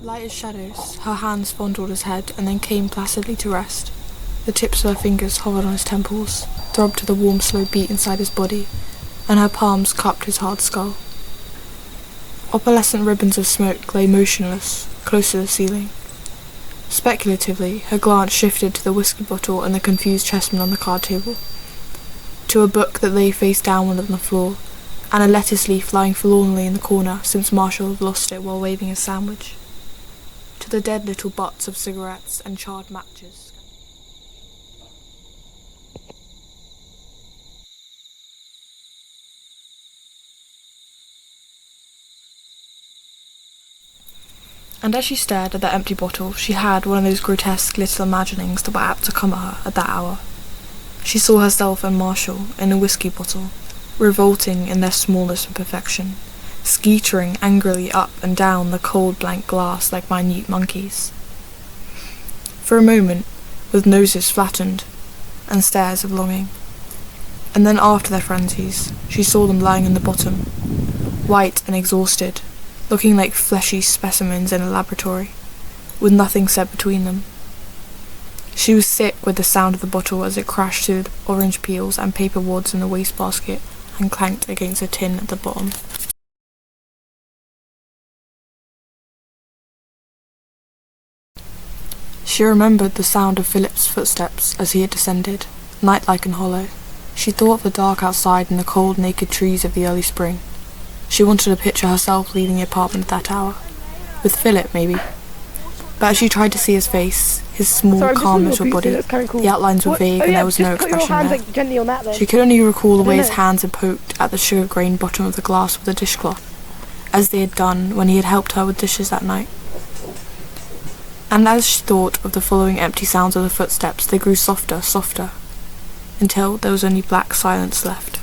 Light as shadows, her hands fondled his head and then came placidly to rest. The tips of her fingers hovered on his temples, throbbed to the warm, slow beat inside his body, and her palms cupped his hard skull. Opalescent ribbons of smoke lay motionless, close to the ceiling. Speculatively, her glance shifted to the whiskey bottle and the confused chessmen on the card table, to a book that lay face downward on the floor, and a lettuce leaf lying forlornly in the corner since Marshall had lost it while waving his sandwich, to the dead little butts of cigarettes and charred matches. And as she stared at that empty bottle, she had one of those grotesque little imaginings that were apt to come at her at that hour. She saw herself and Marshall in a whiskey bottle, revolting in their smallness and perfection, skeetering angrily up and down the cold blank glass like minute monkeys. For a moment, with noses flattened, and stares of longing. And then after their frenzies, she saw them lying in the bottom, white and exhausted, looking like fleshy specimens in a laboratory, with nothing set between them. She was sick with the sound of the bottle as it crashed through orange peels and paper wads in the wastebasket and clanked against a tin at the bottom. She remembered the sound of Philip's footsteps as he had descended, night-like and hollow. She thought of the dark outside and the cold, naked trees of the early spring. She wanted to picture herself leaving the apartment at that hour. With Philip, maybe. But as she tried to see his face, his small, calm little body, the outlines were vague and there was no expression there. She could only recall the way his hands had poked at the sugar-grained bottom of the glass with a dishcloth, as they had done when he had helped her with dishes that night. And as she thought of the following empty sounds of the footsteps, they grew softer, until there was only black silence left.